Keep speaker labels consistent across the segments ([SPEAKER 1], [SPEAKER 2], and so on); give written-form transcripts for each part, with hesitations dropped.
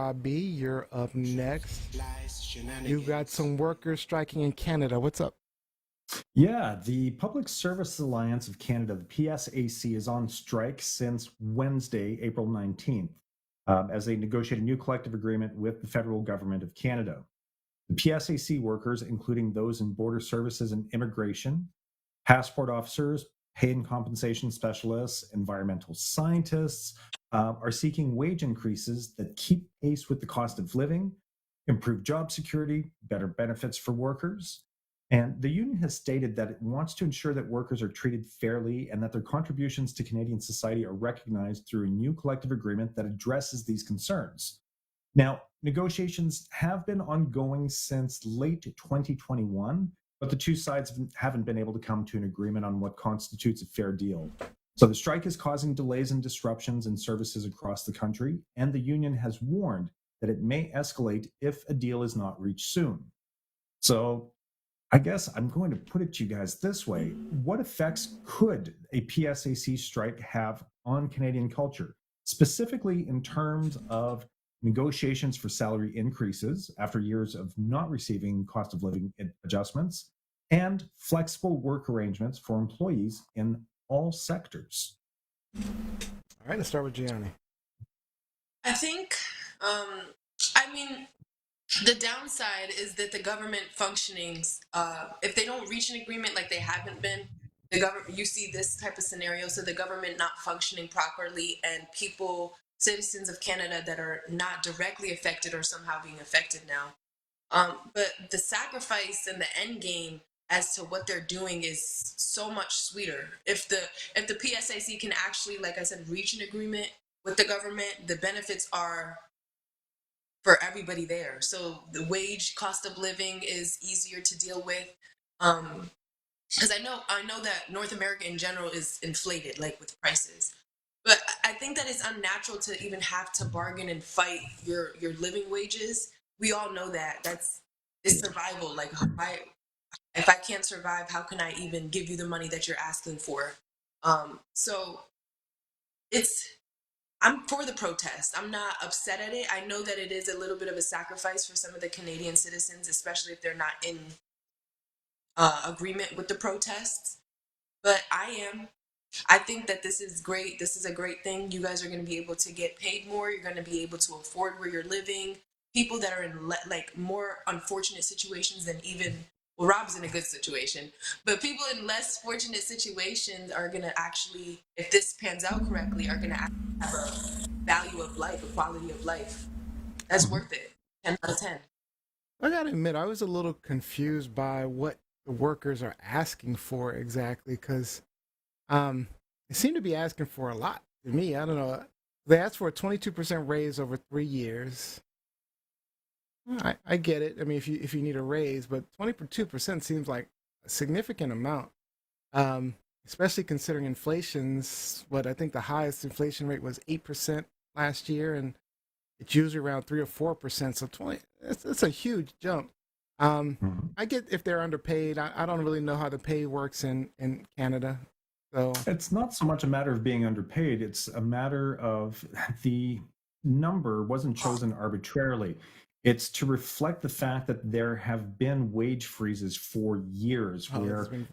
[SPEAKER 1] Robbie, you're up next. You got some workers striking in Canada. What's up?
[SPEAKER 2] Yeah, the Public Service Alliance of Canada, the PSAC, is on strike since Wednesday, April 19th, as they negotiate a new collective agreement with the federal government of Canada. The PSAC workers, including those in border services and immigration, passport officers, pay and compensation specialists, environmental scientists, are seeking wage increases that keep pace with the cost of living, improve job security, better benefits for workers. And the union has stated that it wants to ensure that workers are treated fairly and that their contributions to Canadian society are recognized through a new collective agreement that addresses these concerns. Now, negotiations have been ongoing since late 2021, but the two sides haven't been able to come to an agreement on what constitutes a fair deal. So the strike is causing delays and disruptions in services across the country, and the union has warned that it may escalate if a deal is not reached soon. So I guess I'm going to put it to you guys this way. What effects could a PSAC strike have on Canadian culture, specifically in terms of negotiations for salary increases after years of not receiving cost of living adjustments, and flexible work arrangements for employees in all sectors?
[SPEAKER 1] All right, let's start with Gianni.
[SPEAKER 3] I think, I mean, the downside is that the government functionings, if they don't reach an agreement like they haven't been, the government, you see this type of scenario, so the government not functioning properly and people, citizens of Canada that are not directly affected or somehow being affected now. But the sacrifice and the end game as to what they're doing is so much sweeter. If the PSAC can actually, like I said, reach an agreement with the government, the benefits are for everybody there. So the wage cost of living is easier to deal with. Because I know that North America in general is inflated, like with prices. But I think that it's unnatural to even have to bargain and fight your living wages. We all know that. It's survival. Like if I can't survive, how can I even give you the money that you're asking for? So it's I'm for the protest. I'm not upset at it. I know that it is a little bit of a sacrifice for some of the Canadian citizens, especially if they're not in agreement with the protests. But I am. I think that this is great. This is a great thing. You guys are going to be able to get paid more. You're going to be able to afford where you're living. People that are in like more unfortunate situations than even, well, Rob's in a good situation, but people in less fortunate situations are going to actually, if this pans out correctly, are going to have a value of life, a quality of life that's
[SPEAKER 2] Mhm.
[SPEAKER 3] worth it. 10 out of 10.
[SPEAKER 1] I gotta admit, I was a little confused by what the workers are asking for exactly, because they seem to be asking for a lot to me. I don't know. They asked for a 22% raise over 3 years. I get it. I mean, if you need a raise, but 22% seems like a significant amount. Especially considering inflation's what I think the highest inflation rate was 8% last year, and it's usually around 3 or 4%. So 20, it's a huge jump.
[SPEAKER 2] Mhm.
[SPEAKER 1] I get if they're underpaid. I don't really know how the pay works in Canada, so
[SPEAKER 2] It's not so much a matter of being underpaid, it's a matter of the number wasn't chosen arbitrarily. It's to reflect the fact that there have been wage freezes for years
[SPEAKER 1] oh, it's
[SPEAKER 2] where
[SPEAKER 1] been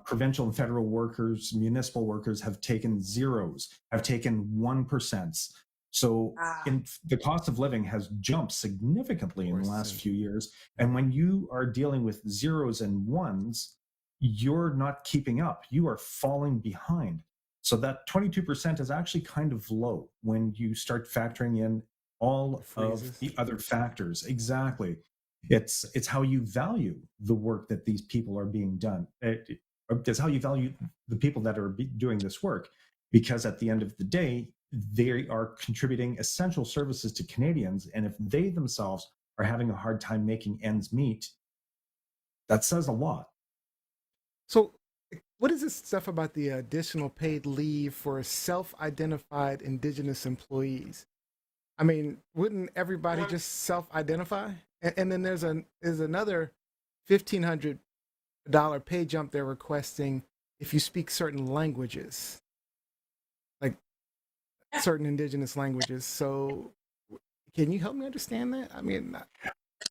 [SPEAKER 2] provincial and federal workers, municipal workers have taken zeros, have taken 1%. So
[SPEAKER 3] Ah,
[SPEAKER 2] the cost of living has jumped
[SPEAKER 1] of
[SPEAKER 2] significantly in the
[SPEAKER 1] course.
[SPEAKER 2] last
[SPEAKER 1] And
[SPEAKER 2] few years. And when you are dealing with zeros and ones, you're not keeping up. You are falling behind. So that 22% is actually kind of low when you start factoring in
[SPEAKER 1] the
[SPEAKER 2] all of
[SPEAKER 1] freezes.
[SPEAKER 2] the other factors. Exactly. It's how you value the work that these people are being done. It's how you value the people that are doing this work, because at the end of the day, they are contributing essential services to Canadians, and if they themselves are having a hard time making ends meet, that says a lot.
[SPEAKER 1] So, what is this stuff about the additional paid leave for self-identified Indigenous employees? I mean, wouldn't everybody
[SPEAKER 3] mm,
[SPEAKER 1] just self-identify? And then there's another $1,500 pay jump they're requesting if you speak certain languages, like
[SPEAKER 3] yeah.
[SPEAKER 1] certain Indigenous languages. So Can you help me understand that? I mean,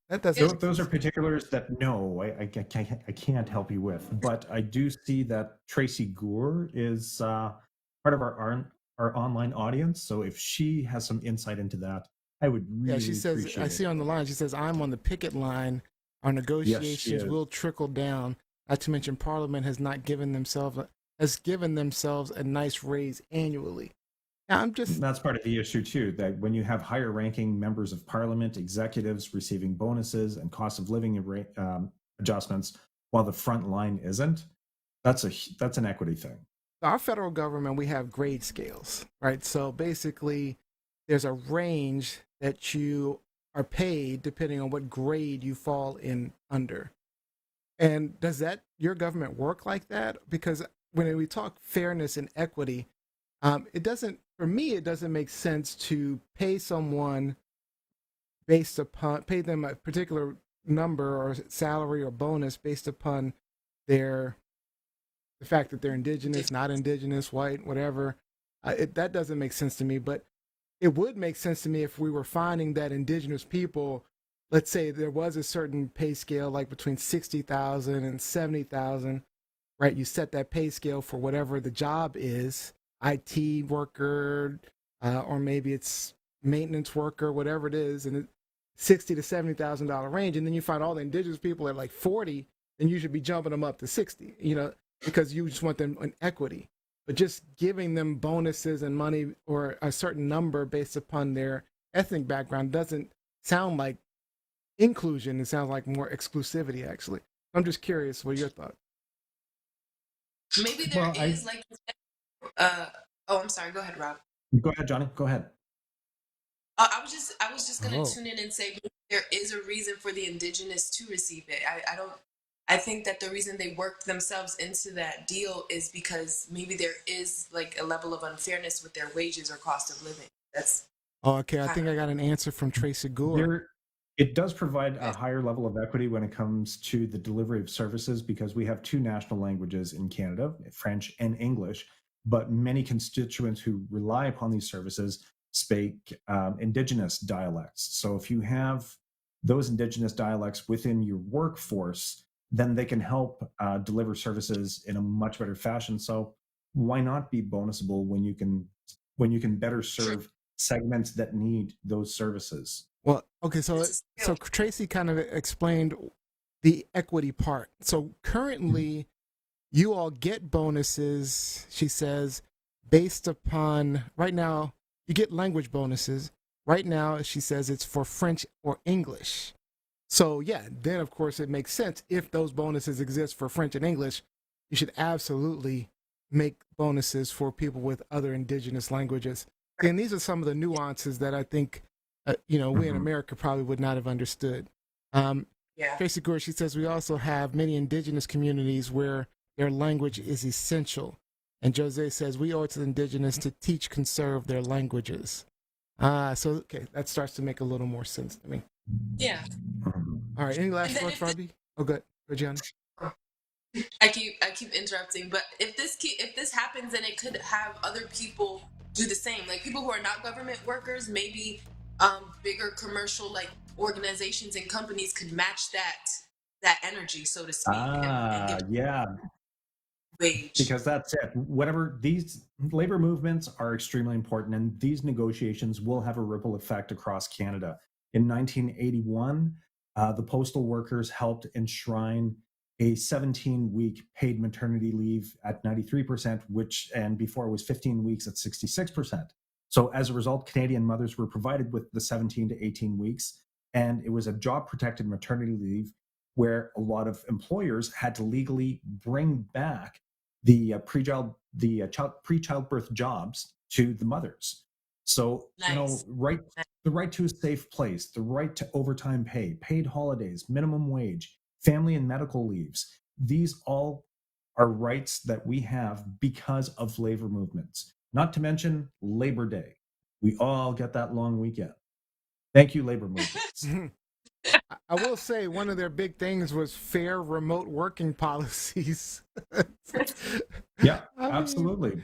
[SPEAKER 1] that doesn't
[SPEAKER 2] So
[SPEAKER 1] make
[SPEAKER 2] those are
[SPEAKER 1] sense.
[SPEAKER 2] particulars that no, I can't help you with. But I do see that Tracy Gore is part of our online audience. So if she has some insight into that, I would
[SPEAKER 1] Yeah, she
[SPEAKER 2] really
[SPEAKER 1] says, I
[SPEAKER 2] appreciate it.
[SPEAKER 1] see on the line, she says, I'm on the picket line. Our
[SPEAKER 2] Yes, she
[SPEAKER 1] negotiations
[SPEAKER 2] is.
[SPEAKER 1] will trickle down. Not to mention, Parliament has given themselves a nice raise annually. Now, I'm just,
[SPEAKER 2] That's part of the issue too, that when you have higher ranking members of parliament, executives receiving bonuses and cost of living adjustments, while the front line isn't, that's an equity thing.
[SPEAKER 1] our federal government, we have grade scales, right? So basically, there's a range that you are paid depending on what grade you fall in under. And does that your government work like that? Because when we talk fairness and equity, it doesn't. For me, it doesn't make sense to pay someone pay them a particular number or salary or bonus based upon their the fact that they're indigenous, not indigenous, white, whatever. That doesn't make sense to me. But it would make sense to me if we were finding that indigenous people, let's say there was a certain pay scale, like between 60,000 and 70,000, right? You set that pay scale for whatever the job is, IT worker, or maybe it's maintenance worker, whatever it is, and 60 to $70,000 range, and then you find all the indigenous people at like 40, then you should be jumping them up to 60, because you just want them in equity. But just giving them bonuses and money or a certain number based upon their ethnic background doesn't sound like inclusion. It sounds like more exclusivity, actually. I'm just curious, what are your thoughts?
[SPEAKER 3] Maybe there
[SPEAKER 2] Well,
[SPEAKER 3] is like, uh, oh, I'm sorry. Go ahead, Rob.
[SPEAKER 2] go ahead, Johnny. Go ahead.
[SPEAKER 3] I was just gonna
[SPEAKER 1] Oh,
[SPEAKER 3] tune in and say maybe there is a reason for the indigenous to receive it. I don't. I think that the reason they worked themselves into that deal is because maybe there is like a level of unfairness with their wages or cost of living. That's
[SPEAKER 1] oh, okay. I
[SPEAKER 3] kind
[SPEAKER 1] think
[SPEAKER 3] of
[SPEAKER 1] I got an answer from Tracy Gore.
[SPEAKER 2] There, it does provide a
[SPEAKER 3] okay.
[SPEAKER 2] higher level of equity when it comes to the delivery of services because we have two national languages in Canada, French and English, but many constituents who rely upon these services speak Indigenous dialects. So if you have those Indigenous dialects within your workforce, then they can help deliver services in a much better fashion. So why not be bonusable when you can better
[SPEAKER 3] True.
[SPEAKER 2] serve segments that need those services?
[SPEAKER 1] Well, okay, so
[SPEAKER 3] It's a skill.
[SPEAKER 1] so Tracy kind of explained the equity part. So currently, you all get bonuses, she says, based upon right now, you get language bonuses. Right now, she says it's for French or English. So, yeah, then of course it makes sense if those bonuses exist for French and English, you should absolutely make bonuses for people with other indigenous languages. And these are some of the nuances that I think, we in
[SPEAKER 2] Mhm.
[SPEAKER 1] America probably would not have understood. Um,
[SPEAKER 3] Yeah.
[SPEAKER 1] Tracy Gore, she says we also have many indigenous communities where their language is essential. And Jose says we owe it to the indigenous to teach, conserve their languages. So okay, that starts to make a little more sense to me.
[SPEAKER 3] Yeah.
[SPEAKER 2] Mhm.
[SPEAKER 1] All right, any
[SPEAKER 3] And
[SPEAKER 1] last
[SPEAKER 3] then
[SPEAKER 1] thoughts,
[SPEAKER 3] if this,
[SPEAKER 1] Robbie? Oh, good, Gianni.
[SPEAKER 3] I keep interrupting, but if this happens, then it could have other people do the same. Like people who are not government workers, maybe bigger commercial like organizations and companies could match that energy, so to speak, and give
[SPEAKER 2] Yeah,
[SPEAKER 3] wage.
[SPEAKER 2] because that's it. Whatever these labor movements are extremely important, and these negotiations will have a ripple effect across Canada. In 1981, the postal workers helped enshrine a 17-week paid maternity leave at 93%, which and before it was 15 weeks at 66%. So as a result, Canadian mothers were provided with the 17 to 18 weeks, and it was a job protected maternity leave where a lot of employers had to legally bring back the pre-childbirth jobs to the mothers. So
[SPEAKER 3] Nice.
[SPEAKER 2] the right to a safe place, the right to overtime pay, paid holidays, minimum wage, family and medical leaves. These all are rights that we have because of labor movements. Not to mention Labor Day. We all get that long weekend. Thank you, labor movements.
[SPEAKER 1] I will say one of their big things was fair remote working policies.
[SPEAKER 2] Yeah,
[SPEAKER 1] I mean,
[SPEAKER 2] absolutely.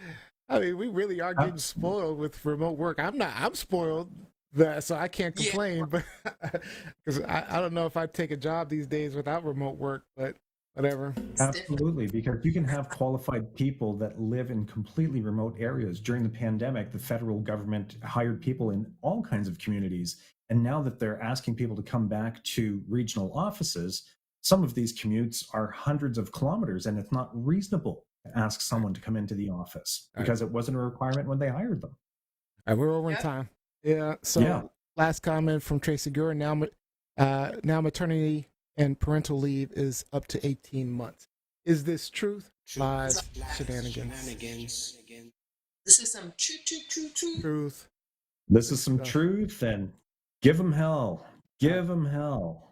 [SPEAKER 1] I mean, we really are
[SPEAKER 2] Uh,
[SPEAKER 1] getting spoiled with remote work. I'm not. I'm spoiled So I can't
[SPEAKER 3] Yeah.
[SPEAKER 1] complain, but because I don't know if I'd take a job these days without remote work, but whatever.
[SPEAKER 3] It's different.
[SPEAKER 2] Absolutely, because you can have qualified people that live in completely remote areas. During the pandemic, the federal government hired people in all kinds of communities. And now that they're asking people to come back to regional offices, some of these commutes are hundreds of kilometers, and it's not reasonable to ask someone to come into the office
[SPEAKER 1] All right.
[SPEAKER 2] because it wasn't a requirement when they hired them.
[SPEAKER 1] All right, we're over in
[SPEAKER 3] Yep.
[SPEAKER 1] time. Yeah. So
[SPEAKER 2] Yeah.
[SPEAKER 1] last comment from Tracy Gura. Now maternity and parental leave is up to 18 months. Is this truth? Live shenanigans.
[SPEAKER 3] This is some true.
[SPEAKER 1] Truth.
[SPEAKER 2] This is some
[SPEAKER 1] stuff.
[SPEAKER 2] truth, and give them hell. Give them hell.